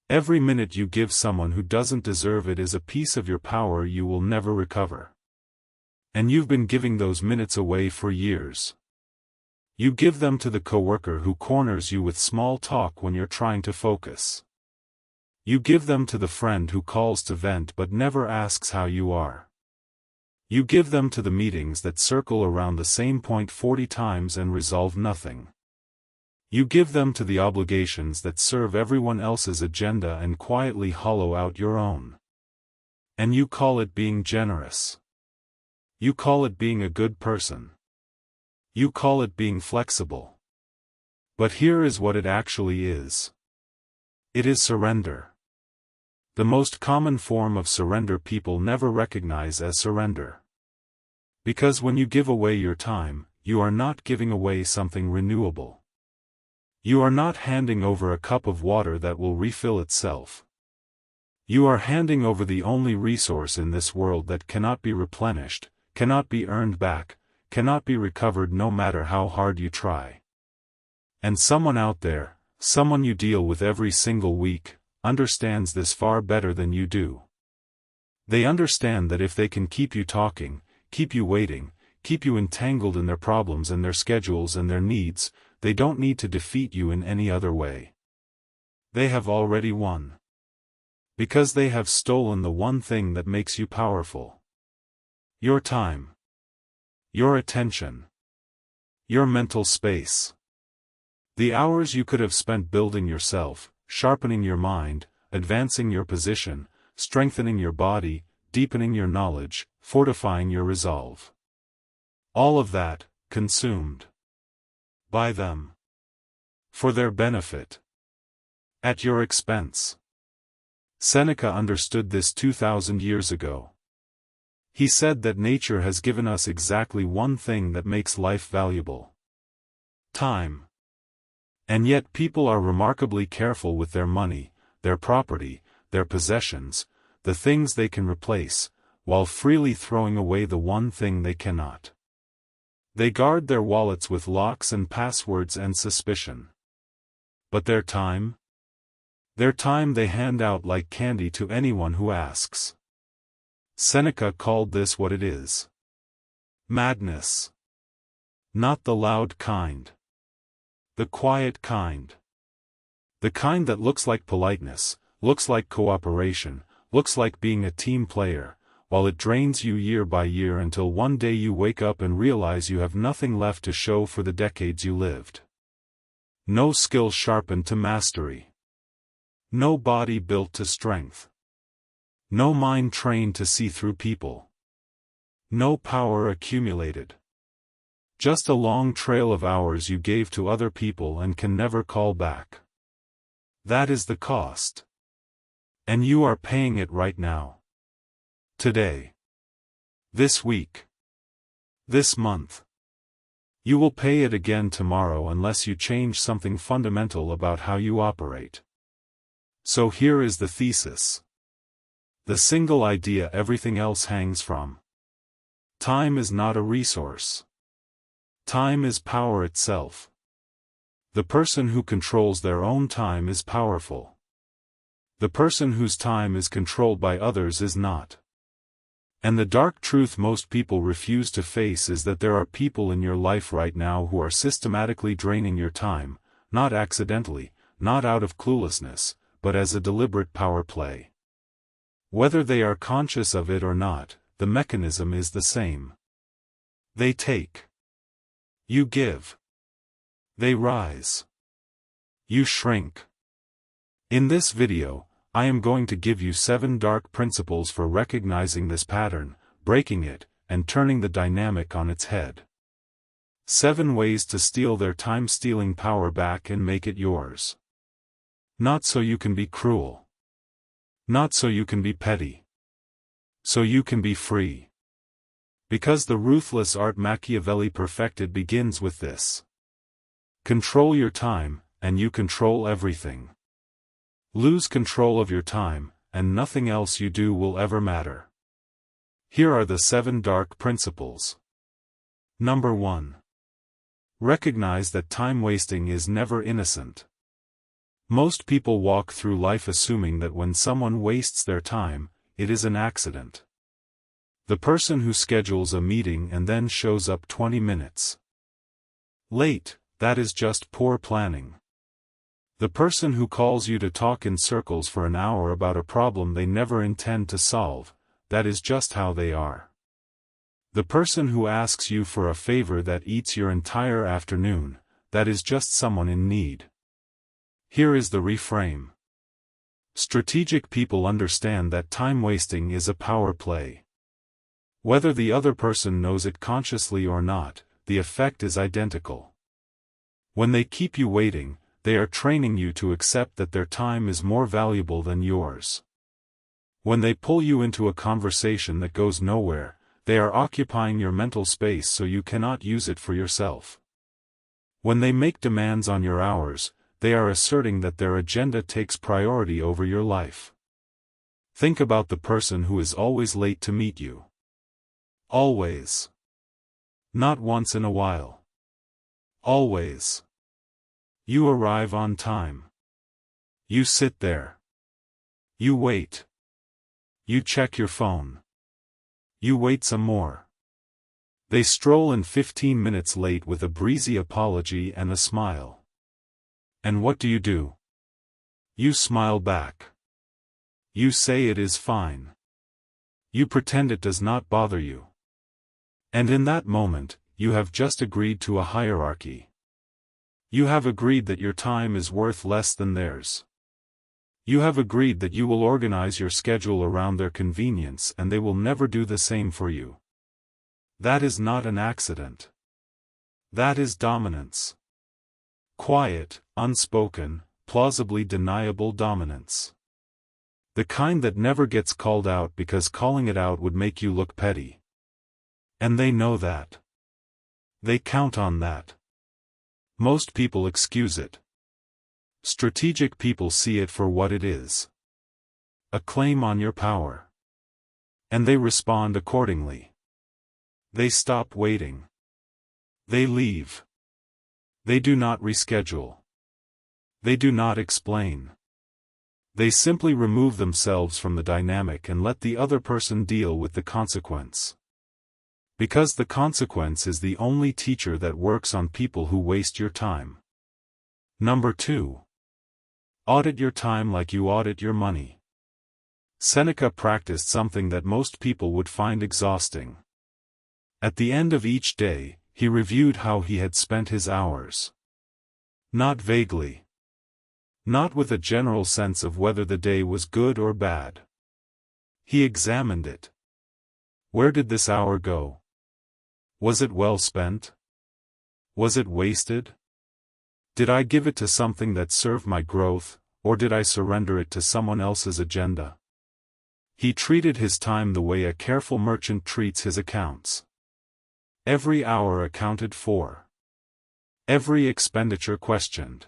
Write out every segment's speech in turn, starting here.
Every minute you give someone who doesn't deserve it is a piece of your power you will never recover. And you've been giving those minutes away for years. You give them to the coworker who corners you with small talk when you're trying to focus. You give them to the friend who calls to vent but never asks how you are. You give them to the meetings that circle around the same point 40 times and resolve nothing. You give them to the obligations that serve everyone else's agenda and quietly hollow out your own. And you call it being generous. You call it being a good person. You call it being flexible. But here is what it actually is. It is surrender. The most common form of surrender people never recognize as surrender. Because when you give away your time, you are not giving away something renewable. You are not handing over a cup of water that will refill itself. You are handing over the only resource in this world that cannot be replenished, cannot be earned back, cannot be recovered no matter how hard you try. And someone out there, someone you deal with every single week, understands this far better than you do. They understand that if they can keep you talking, keep you waiting, keep you entangled in their problems and their schedules and their needs, they don't need to defeat you in any other way. They have already won. Because they have stolen the one thing that makes you powerful. Your time. Your attention. Your mental space. The hours you could have spent building yourself, sharpening your mind, advancing your position, strengthening your body, deepening your knowledge, fortifying your resolve. All of that, consumed. By them. For their benefit. At your expense. Seneca understood this 2,000 years ago. He said that nature has given us exactly one thing that makes life valuable. Time. And yet people are remarkably careful with their money, their property, their possessions, the things they can replace, while freely throwing away the one thing they cannot. They guard their wallets with locks and passwords and suspicion. But their time? Their time they hand out like candy to anyone who asks. Seneca called this what it is. Madness. Not the loud kind. The quiet kind. The kind that looks like politeness, looks like cooperation, looks like being a team player, while it drains you year by year until one day you wake up and realize you have nothing left to show for the decades you lived. No skill sharpened to mastery. No body built to strength. No mind trained to see through people. No power accumulated. Just a long trail of hours you gave to other people and can never call back. That is the cost. And you are paying it right now. Today. This week. This month. You will pay it again tomorrow unless you change something fundamental about how you operate. So here is the thesis. The single idea everything else hangs from. Time is not a resource. Time is power itself. The person who controls their own time is powerful. The person whose time is controlled by others is not. And the dark truth most people refuse to face is that there are people in your life right now who are systematically draining your time, not accidentally, not out of cluelessness, but as a deliberate power play. Whether they are conscious of it or not, the mechanism is the same. They take. You give. They rise. You shrink. In this video, I am going to give you 7 dark principles for recognizing this pattern, breaking it, and turning the dynamic on its head. 7 ways to steal their time-stealing power back and make it yours. Not so you can be cruel. Not so you can be petty. So you can be free. Because the ruthless art Machiavelli perfected begins with this. Control your time, and you control everything. Lose control of your time, and nothing else you do will ever matter. Here are the 7 dark principles. Number 1. Recognize that time wasting is never innocent. Most people walk through life assuming that when someone wastes their time, it is an accident. The person who schedules a meeting and then shows up 20 minutes late, that is just poor planning. The person who calls you to talk in circles for an hour about a problem they never intend to solve, that is just how they are. The person who asks you for a favor that eats your entire afternoon, that is just someone in need. Here is the reframe. Strategic people understand that time wasting is a power play. Whether the other person knows it consciously or not, the effect is identical. When they keep you waiting, they are training you to accept that their time is more valuable than yours. When they pull you into a conversation that goes nowhere, they are occupying your mental space so you cannot use it for yourself. When they make demands on your hours, they are asserting that their agenda takes priority over your life. Think about the person who is always late to meet you. Always. Not once in a while. Always. You arrive on time. You sit there. You wait. You check your phone. You wait some more. They stroll in 15 minutes late with a breezy apology and a smile. And what do? You smile back. You say it is fine. You pretend it does not bother you. And in that moment, you have just agreed to a hierarchy. You have agreed that your time is worth less than theirs. You have agreed that you will organize your schedule around their convenience and they will never do the same for you. That is not an accident. That is dominance. Quiet, unspoken, plausibly deniable dominance. The kind that never gets called out because calling it out would make you look petty. And they know that. They count on that. Most people excuse it. Strategic people see it for what it is. A claim on your power. And they respond accordingly. They stop waiting. They leave. They do not reschedule. They do not explain. They simply remove themselves from the dynamic and let the other person deal with the consequence. Because the consequence is the only teacher that works on people who waste your time. Number 2. Audit your time like you audit your money. Seneca practiced something that most people would find exhausting. At the end of each day, he reviewed how he had spent his hours. Not vaguely. Not with a general sense of whether the day was good or bad. He examined it. Where did this hour go? Was it well spent? Was it wasted? Did I give it to something that served my growth, or did I surrender it to someone else's agenda? He treated his time the way a careful merchant treats his accounts. Every hour accounted for. Every expenditure questioned.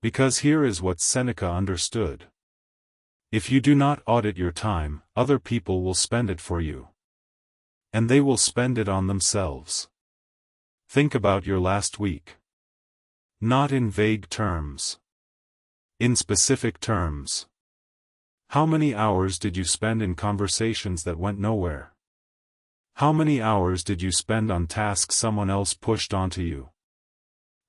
Because here is what Seneca understood. If you do not audit your time, other people will spend it for you. And they will spend it on themselves. Think about your last week. Not in vague terms. In specific terms. How many hours did you spend in conversations that went nowhere? How many hours did you spend on tasks someone else pushed onto you?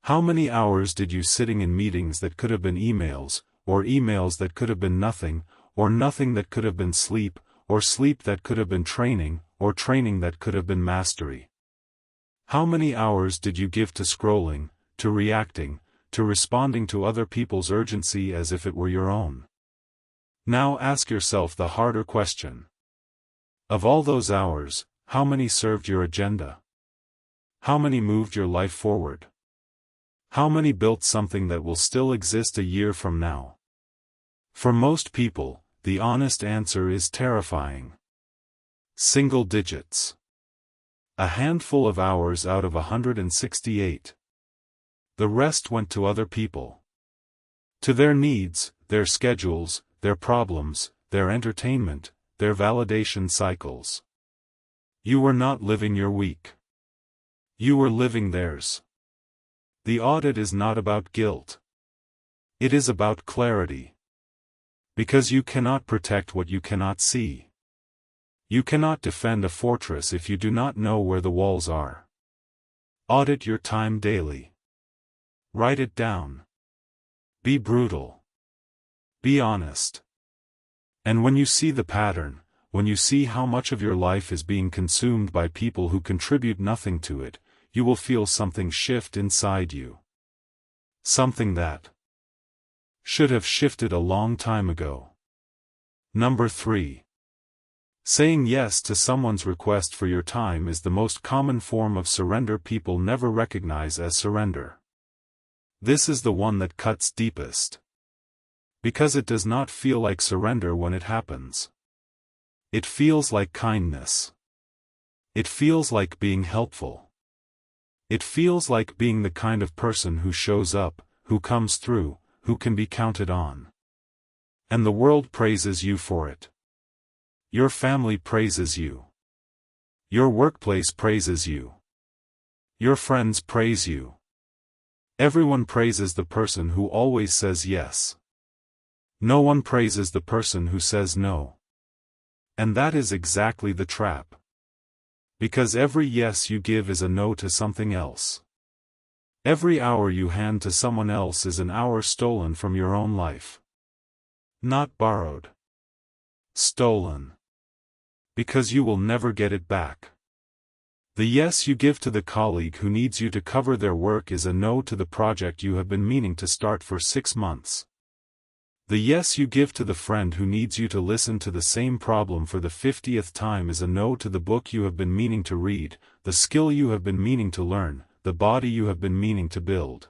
How many hours did you sitting in meetings that could have been emails, or emails that could have been nothing, or nothing that could have been sleep, or sleep that could have been training, or training that could have been mastery? How many hours did you give to scrolling, to reacting, to responding to other people's urgency as if it were your own? Now ask yourself the harder question. Of all those hours, how many served your agenda? How many moved your life forward? How many built something that will still exist a year from now? For most people, the honest answer is terrifying. Single digits. A handful of hours out of 168. The rest went to other people. To their needs, their schedules, their problems, their entertainment, their validation cycles. You were not living your week. You were living theirs. The audit is not about guilt. It is about clarity. Because you cannot protect what you cannot see. You cannot defend a fortress if you do not know where the walls are. Audit your time daily. Write it down. Be brutal. Be honest. And when you see the pattern, when you see how much of your life is being consumed by people who contribute nothing to it, you will feel something shift inside you. Something that should have shifted a long time ago. Number 3. Saying yes to someone's request for your time is the most common form of surrender people never recognize as surrender. This is the one that cuts deepest. Because it does not feel like surrender when it happens. It feels like kindness. It feels like being helpful. It feels like being the kind of person who shows up, who comes through, who can be counted on. And the world praises you for it. Your family praises you. Your workplace praises you. Your friends praise you. Everyone praises the person who always says yes. No one praises the person who says no. And that is exactly the trap. Because every yes you give is a no to something else. Every hour you hand to someone else is an hour stolen from your own life. Not borrowed. Stolen. Because you will never get it back. The yes you give to the colleague who needs you to cover their work is a no to the project you have been meaning to start for 6 months. The yes you give to the friend who needs you to listen to the same problem for the 50th time is a no to the book you have been meaning to read, the skill you have been meaning to learn, the body you have been meaning to build.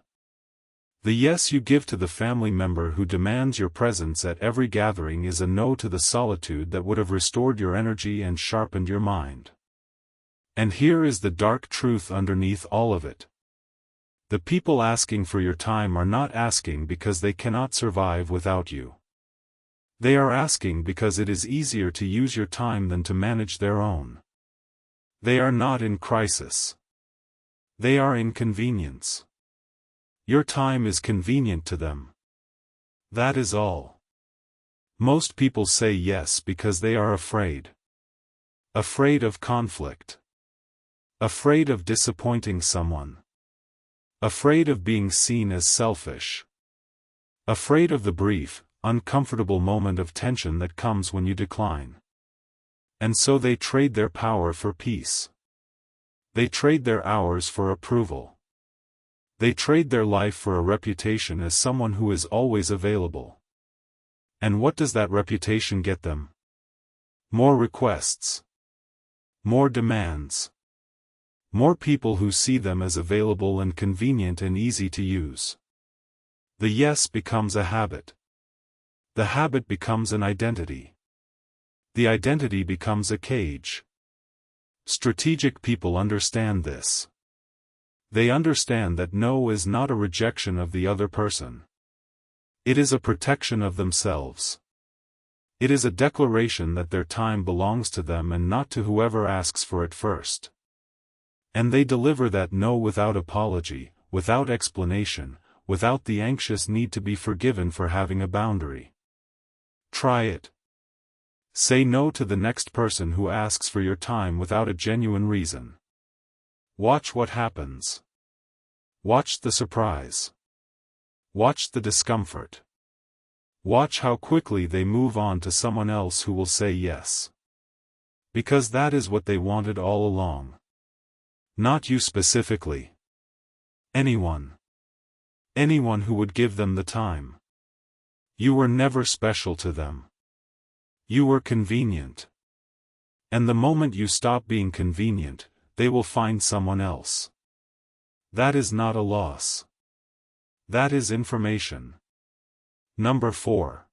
The yes you give to the family member who demands your presence at every gathering is a no to the solitude that would have restored your energy and sharpened your mind. And here is the dark truth underneath all of it. The people asking for your time are not asking because they cannot survive without you. They are asking because it is easier to use your time than to manage their own. They are not in crisis. They are in convenience. Your time is convenient to them. That is all. Most people say yes because they are afraid. Afraid of conflict. Afraid of disappointing someone. Afraid of being seen as selfish. Afraid of the brief, uncomfortable moment of tension that comes when you decline. And so they trade their power for peace. They trade their hours for approval. They trade their life for a reputation as someone who is always available. And what does that reputation get them? More requests. More demands. More people who see them as available and convenient and easy to use. The yes becomes a habit. The habit becomes an identity. The identity becomes a cage. Strategic people understand this. They understand that no is not a rejection of the other person. It is a protection of themselves. It is a declaration that their time belongs to them and not to whoever asks for it first. And they deliver that no without apology, without explanation, without the anxious need to be forgiven for having a boundary. Try it. Say no to the next person who asks for your time without a genuine reason. Watch what happens. Watch the surprise. Watch the discomfort. Watch how quickly they move on to someone else who will say yes. Because that is what they wanted all along. Not you specifically. Anyone. Anyone who would give them the time. You were never special to them. You were convenient. And the moment you stop being convenient, they will find someone else. That is not a loss. That is information. Number 4.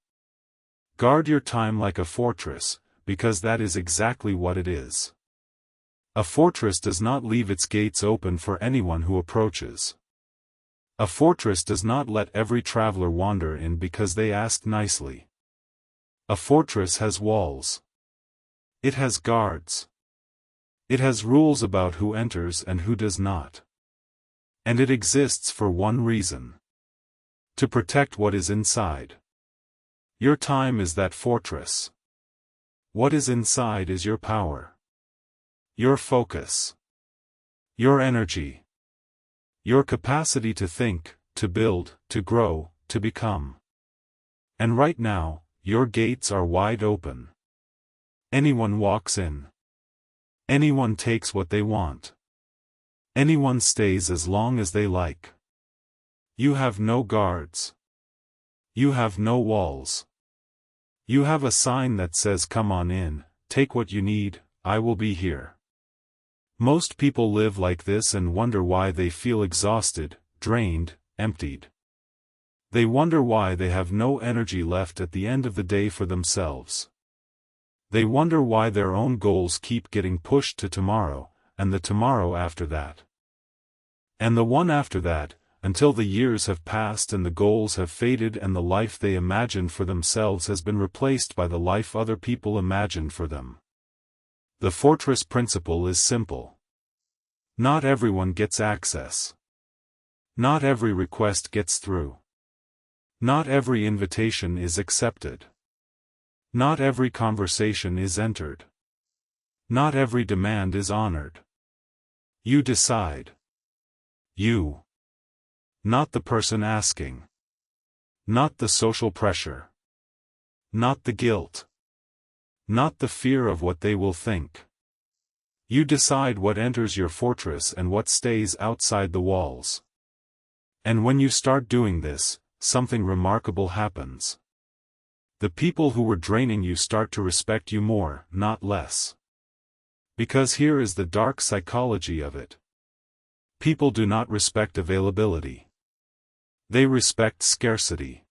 Guard your time like a fortress, because that is exactly what it is. A fortress does not leave its gates open for anyone who approaches. A fortress does not let every traveler wander in because they ask nicely. A fortress has walls. It has guards. It has rules about who enters and who does not. And it exists for one reason. To protect what is inside. Your time is that fortress. What is inside is your power. Your focus. Your energy. Your capacity to think, to build, to grow, to become. And right now, your gates are wide open. Anyone walks in. Anyone takes what they want. Anyone stays as long as they like. You have no guards. You have no walls. You have a sign that says come on in, take what you need, I will be here. Most people live like this and wonder why they feel exhausted, drained, emptied. They wonder why they have no energy left at the end of the day for themselves. They wonder why their own goals keep getting pushed to tomorrow, and the tomorrow after that. And the one after that, until the years have passed and the goals have faded and the life they imagined for themselves has been replaced by the life other people imagined for them. The fortress principle is simple. Not everyone gets access. Not every request gets through. Not every invitation is accepted. Not every conversation is entered. Not every demand is honored. You decide. You. Not the person asking. Not the social pressure. Not the guilt. Not the fear of what they will think. You decide what enters your fortress and what stays outside the walls. And when you start doing this, something remarkable happens. The people who were draining you start to respect you more, not less. Because here is the dark psychology of it. People do not respect availability. They respect scarcity.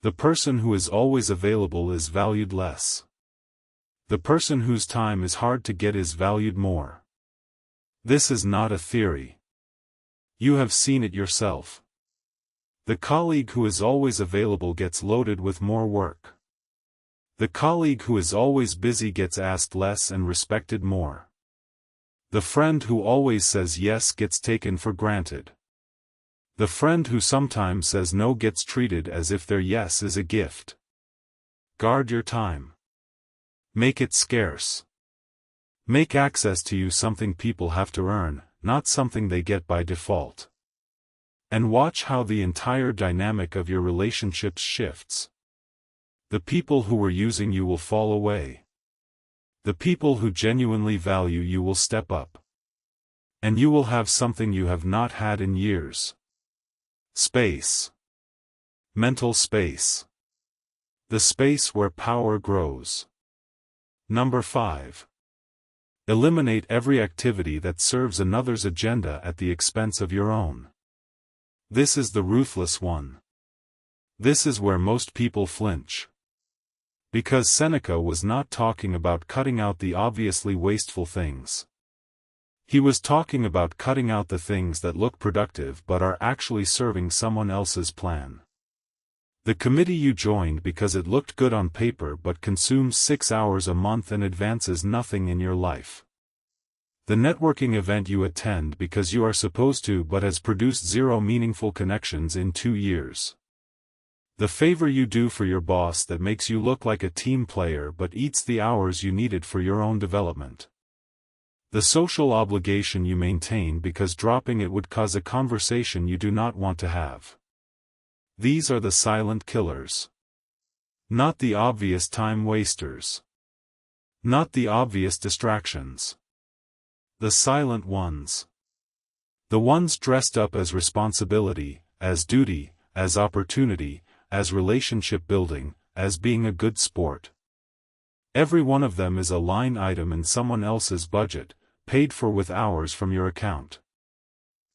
The person who is always available is valued less. The person whose time is hard to get is valued more. This is not a theory. You have seen it yourself. The colleague who is always available gets loaded with more work. The colleague who is always busy gets asked less and respected more. The friend who always says yes gets taken for granted. The friend who sometimes says no gets treated as if their yes is a gift. Guard your time. Make it scarce. Make access to you something people have to earn, not something they get by default. And watch how the entire dynamic of your relationships shifts. The people who were using you will fall away. The people who genuinely value you will step up. And you will have something you have not had in years. Space. Mental space. The space where power grows. Number 5. Eliminate every activity that serves another's agenda at the expense of your own. This is the ruthless one. This is where most people flinch. Because Seneca was not talking about cutting out the obviously wasteful things. He was talking about cutting out the things that look productive but are actually serving someone else's plan. The committee you joined because it looked good on paper but consumes 6 hours a month and advances nothing in your life. The networking event you attend because you are supposed to but has produced 0 meaningful connections in 2 years. The favor you do for your boss that makes you look like a team player but eats the hours you needed for your own development. The social obligation you maintain because dropping it would cause a conversation you do not want to have. These are the silent killers. Not the obvious time wasters. Not the obvious distractions. The silent ones. The ones dressed up as responsibility, as duty, as opportunity, as relationship building, as being a good sport. Every one of them is a line item in someone else's budget, paid for with hours from your account.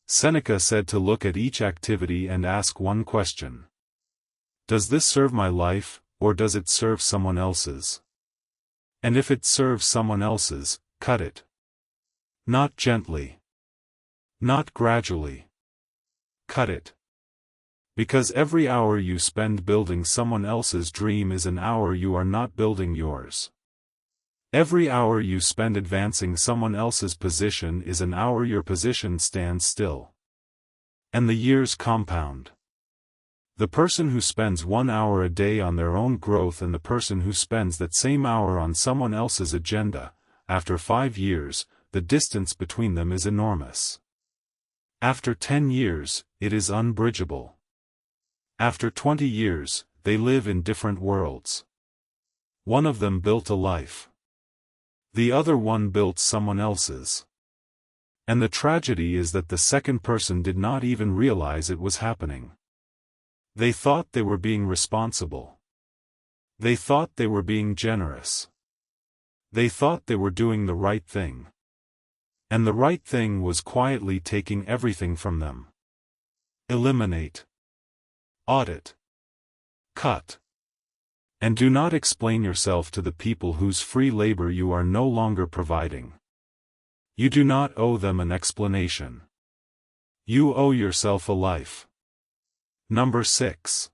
Seneca said to look at each activity and ask one question. Does this serve my life, or does it serve someone else's? And if it serves someone else's, cut it. Not gently. Not gradually. Cut it. Because every hour you spend building someone else's dream is an hour you are not building yours. Every hour you spend advancing someone else's position is an hour your position stands still. And the years compound. The person who spends 1 hour a day on their own growth and the person who spends that same hour on someone else's agenda, after 5 years, the distance between them is enormous. After 10 years, it is unbridgeable. After 20 years, they live in different worlds. One of them built a life. The other one built someone else's. And the tragedy is that the second person did not even realize it was happening. They thought they were being responsible. They thought they were being generous. They thought they were doing the right thing. And the right thing was quietly taking everything from them. Eliminate. Audit. Cut. And do not explain yourself to the people whose free labor you are no longer providing. You do not owe them an explanation. You owe yourself a life. Number 6.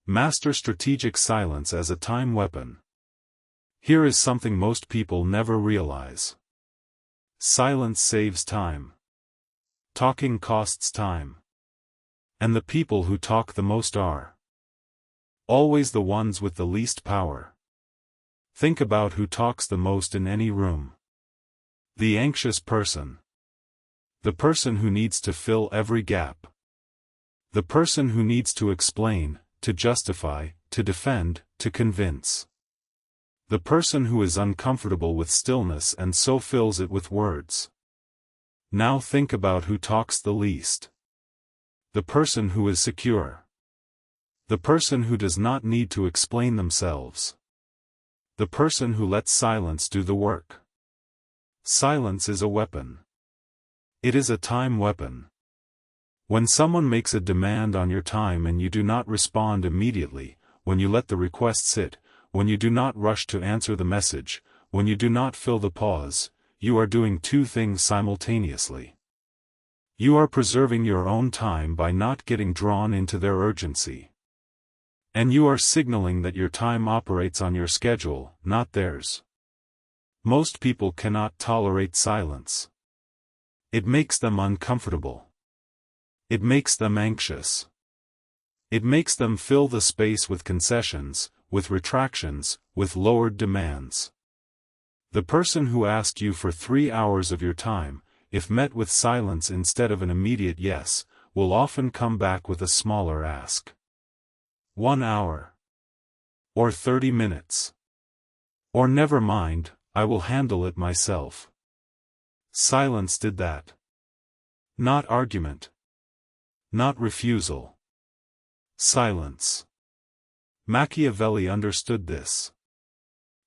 Master strategic silence as a time weapon. Here is something most people never realize. Silence saves time. Talking costs time. And the people who talk the most are always the ones with the least power. Think about who talks the most in any room. The anxious person. The person who needs to fill every gap. The person who needs to explain, to justify, to defend, to convince. The person who is uncomfortable with stillness and so fills it with words. Now think about who talks the least. The person who is secure. The person who does not need to explain themselves. The person who lets silence do the work. Silence is a weapon. It is a time weapon. When someone makes a demand on your time and you do not respond immediately, when you let the request sit, when you do not rush to answer the message, when you do not fill the pause, you are doing two things simultaneously. You are preserving your own time by not getting drawn into their urgency. And you are signaling that your time operates on your schedule, not theirs. Most people cannot tolerate silence. It makes them uncomfortable. It makes them anxious. It makes them fill the space with concessions, with retractions, with lowered demands. The person who asked you for 3 hours of your time, if met with silence instead of an immediate yes, will often come back with a smaller ask. 1 hour. Or 30 minutes. Or never mind, I will handle it myself. Silence did that. Not argument. Not refusal. Silence. Machiavelli understood this.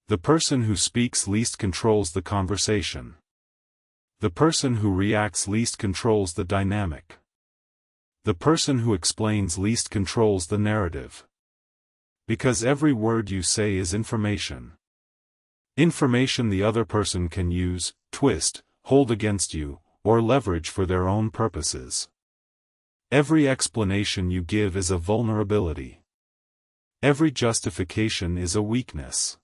The person who speaks least controls the conversation. The person who reacts least controls the dynamic. The person who explains least controls the narrative. Because every word you say is information. Information the other person can use, twist, hold against you, or leverage for their own purposes. Every explanation you give is a vulnerability. Every justification is a weakness.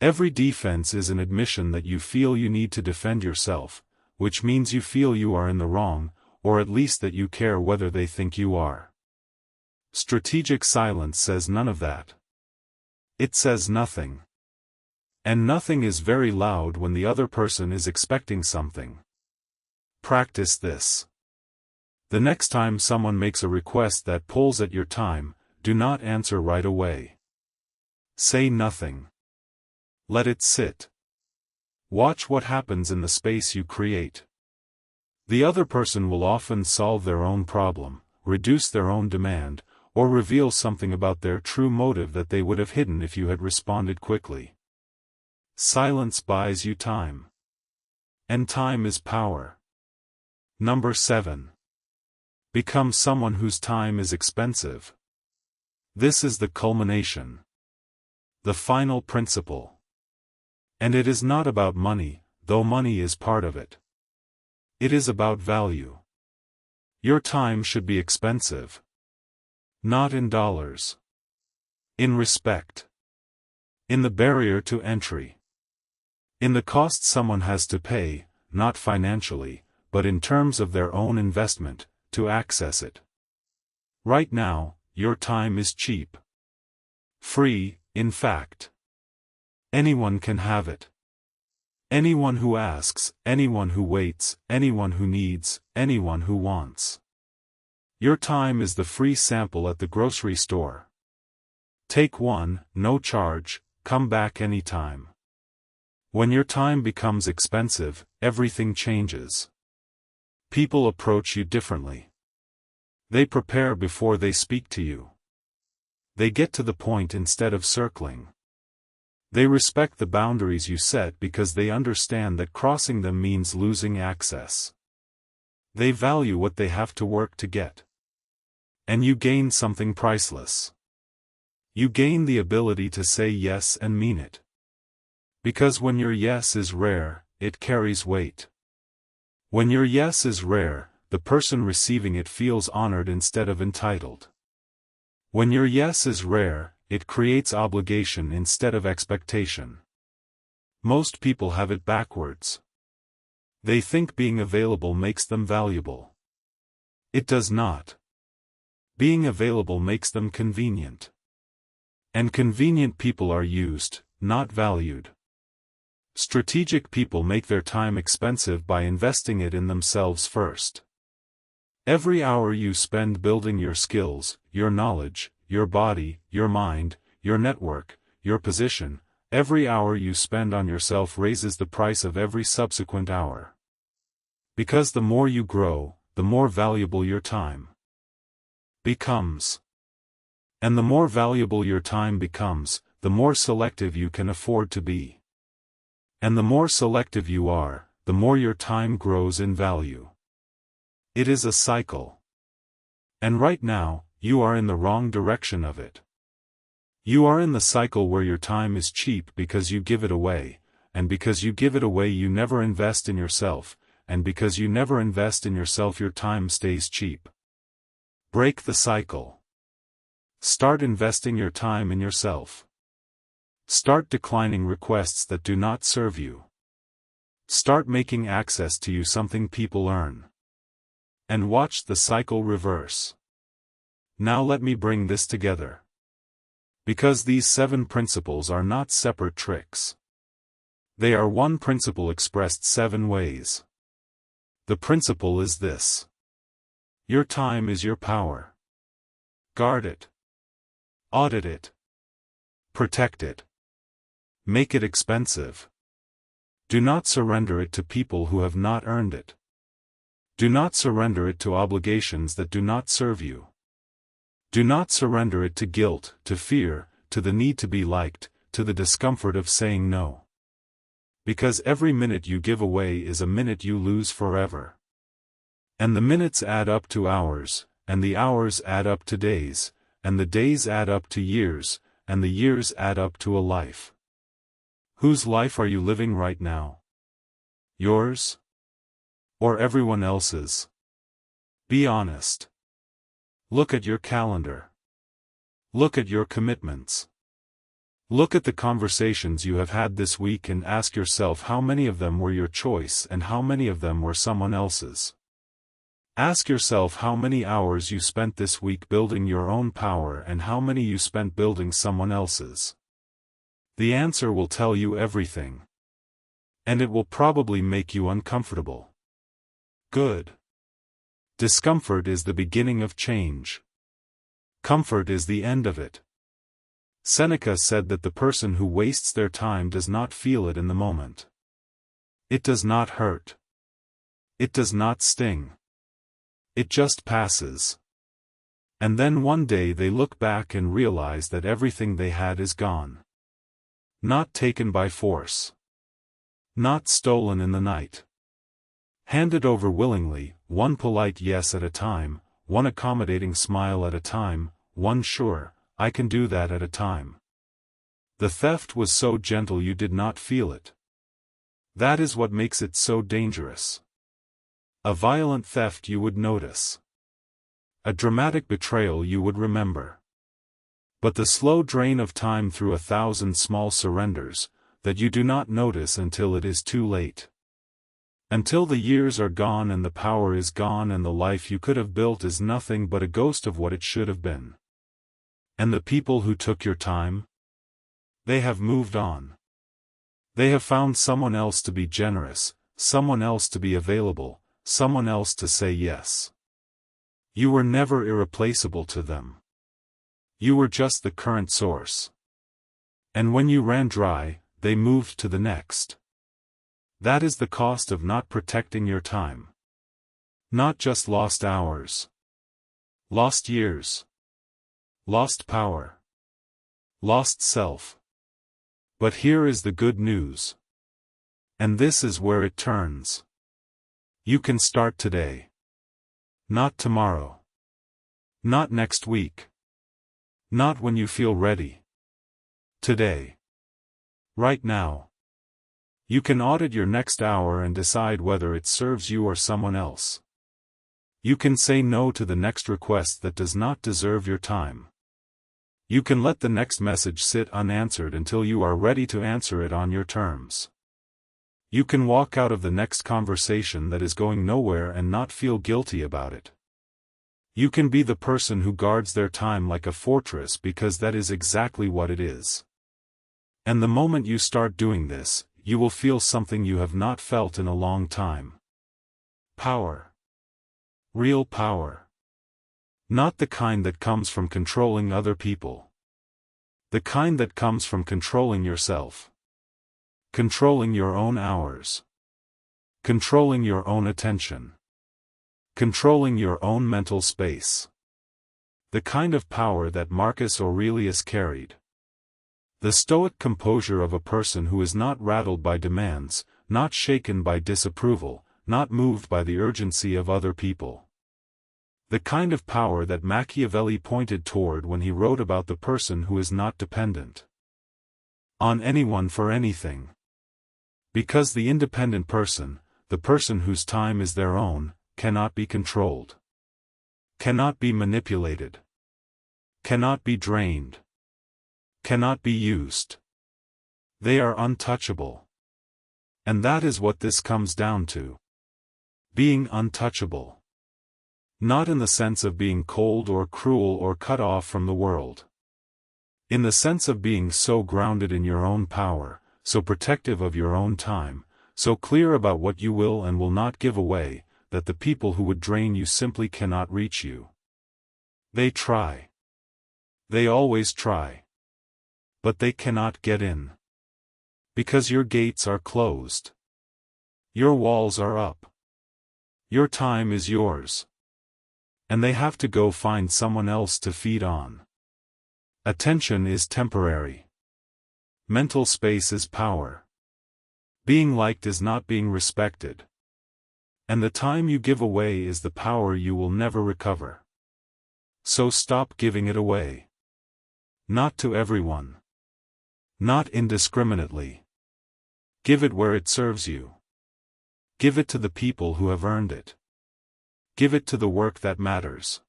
Every defense is an admission that you feel you need to defend yourself, which means you feel you are in the wrong, or at least that you care whether they think you are. Strategic silence says none of that. It says nothing. And nothing is very loud when the other person is expecting something. Practice this. The next time someone makes a request that pulls at your time, do not answer right away. Say nothing. Let it sit. Watch what happens in the space you create. The other person will often solve their own problem, reduce their own demand, or reveal something about their true motive that they would have hidden if you had responded quickly. Silence buys you time. And time is power. Number 7. Become someone whose time is expensive. This is the culmination. The final principle. And it is not about money, though money is part of it. It is about value. Your time should be expensive. Not in dollars. In respect. In the barrier to entry. In the cost someone has to pay, not financially, but in terms of their own investment, to access it. Right now, your time is cheap. Free, in fact. Anyone can have it. Anyone who asks, anyone who waits, anyone who needs, anyone who wants. Your time is the free sample at the grocery store. Take one, no charge, come back anytime. When your time becomes expensive, everything changes. People approach you differently. They prepare before they speak to you. They get to the point instead of circling. They respect the boundaries you set because they understand that crossing them means losing access. They value what they have to work to get. And you gain something priceless. You gain the ability to say yes and mean it. Because when your yes is rare, it carries weight. When your yes is rare, the person receiving it feels honored instead of entitled. When your yes is rare, it creates obligation instead of expectation. Most people have it backwards. They think being available makes them valuable. It does not. Being available makes them convenient. And convenient people are used, not valued. Strategic people make their time expensive by investing it in themselves first. Every hour you spend building your skills, your knowledge, your body, your mind, your network, your position, every hour you spend on yourself raises the price of every subsequent hour. Because the more you grow, the more valuable your time becomes. And the more valuable your time becomes, the more selective you can afford to be. And the more selective you are, the more your time grows in value. It is a cycle. And right now, you are in the wrong direction of it. You are in the cycle where your time is cheap because you give it away, and because you give it away you never invest in yourself, and because you never invest in yourself your time stays cheap. Break the cycle. Start investing your time in yourself. Start declining requests that do not serve you. Start making access to you something people earn. And watch the cycle reverse. Now let me bring this together. Because these 7 principles are not separate tricks. They are one principle expressed 7 ways. The principle is this. Your time is your power. Guard it. Audit it. Protect it. Make it expensive. Do not surrender it to people who have not earned it. Do not surrender it to obligations that do not serve you. Do not surrender it to guilt, to fear, to the need to be liked, to the discomfort of saying no. Because every minute you give away is a minute you lose forever. And the minutes add up to hours, and the hours add up to days, and the days add up to years, and the years add up to a life. Whose life are you living right now? Yours? Or everyone else's? Be honest. Look at your calendar. Look at your commitments. Look at the conversations you have had this week and ask yourself how many of them were your choice and how many of them were someone else's. Ask yourself how many hours you spent this week building your own power and how many you spent building someone else's. The answer will tell you everything. And it will probably make you uncomfortable. Good. Discomfort is the beginning of change. Comfort is the end of it. Seneca said that the person who wastes their time does not feel it in the moment. It does not hurt. It does not sting. It just passes. And then one day they look back and realize that everything they had is gone. Not taken by force. Not stolen in the night. Handed over willingly, one polite yes at a time, one accommodating smile at a time, one sure, I can do that at a time. The theft was so gentle you did not feel it. That is what makes it so dangerous. A violent theft you would notice. A dramatic betrayal you would remember. But the slow drain of time through 1,000 small surrenders, that you do not notice until it is too late. Until the years are gone and the power is gone and the life you could have built is nothing but a ghost of what it should have been. And the people who took your time? They have moved on. They have found someone else to be generous, someone else to be available, someone else to say yes. You were never irreplaceable to them. You were just the current source. And when you ran dry, they moved to the next. That is the cost of not protecting your time. Not just lost hours. Lost years. Lost power. Lost self. But here is the good news. And this is where it turns. You can start today. Not tomorrow. Not next week. Not when you feel ready. Today. Right now. You can audit your next hour and decide whether it serves you or someone else. You can say no to the next request that does not deserve your time. You can let the next message sit unanswered until you are ready to answer it on your terms. You can walk out of the next conversation that is going nowhere and not feel guilty about it. You can be the person who guards their time like a fortress because that is exactly what it is. And the moment you start doing this, you will feel something you have not felt in a long time. Power. Real power. Not the kind that comes from controlling other people. The kind that comes from controlling yourself. Controlling your own hours. Controlling your own attention. Controlling your own mental space. The kind of power that Marcus Aurelius carried. The stoic composure of a person who is not rattled by demands, not shaken by disapproval, not moved by the urgency of other people. The kind of power that Machiavelli pointed toward when he wrote about the person who is not dependent on anyone for anything. Because the independent person, the person whose time is their own, cannot be controlled. Cannot be manipulated. Cannot be drained. Cannot be used. They are untouchable. And that is what this comes down to. Being untouchable. Not in the sense of being cold or cruel or cut off from the world. In the sense of being so grounded in your own power, so protective of your own time, so clear about what you will and will not give away, that the people who would drain you simply cannot reach you. They try. They always try. But they cannot get in. Because your gates are closed. Your walls are up. Your time is yours. And they have to go find someone else to feed on. Attention is temporary. Mental space is power. Being liked is not being respected. And the time you give away is the power you will never recover. So stop giving it away. Not to everyone. Not indiscriminately. Give it where it serves you. Give it to the people who have earned it. Give it to the work that matters.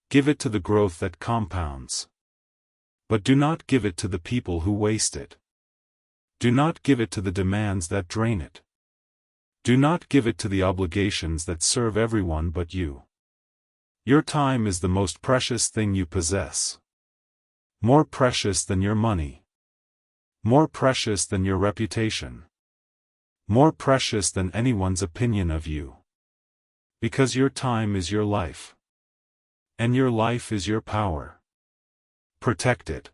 Give it to the growth that compounds. But do not give it to the people who waste it. Do not give it to the demands that drain it. Do not give it to the obligations that serve everyone but you. Your time is the most precious thing you possess. More precious than your money. More precious than your reputation. More precious than anyone's opinion of you. Because your time is your life. And your life is your power. Protect it.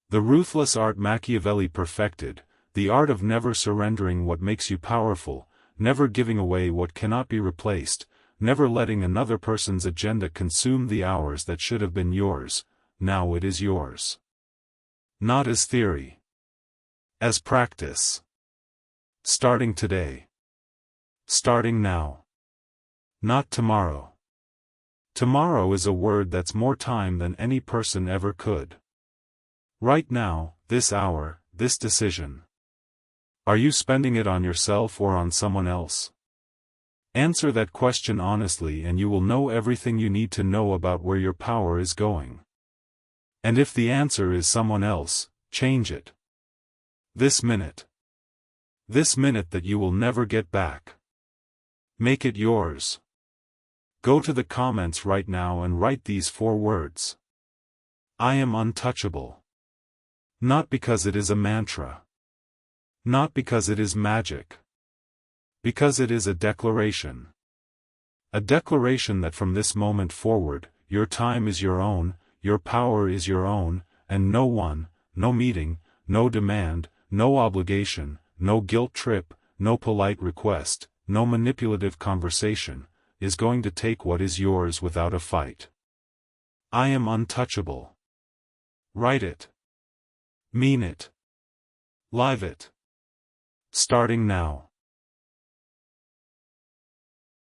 The ruthless art Machiavelli perfected, the art of never surrendering what makes you powerful, never giving away what cannot be replaced, never letting another person's agenda consume the hours that should have been yours, now it is yours. Not as theory. As practice. Starting today. Starting now. Not tomorrow. Tomorrow is a word that's more time than any person ever could. Right now, this hour, this decision. Are you spending it on yourself or on someone else? Answer that question honestly and you will know everything you need to know about where your power is going. And if the answer is someone else, change it. This minute. This minute that you will never get back. Make it yours. Go to the comments right now and write these 4 words. I am untouchable. Not because it is a mantra. Not because it is magic. Because it is a declaration. A declaration that from this moment forward, your time is your own, your power is your own, and no one, no meeting, no demand, no obligation, no guilt trip, no polite request, no manipulative conversation, is going to take what is yours without a fight. I am untouchable. Write it. Mean it. Live it. Starting now.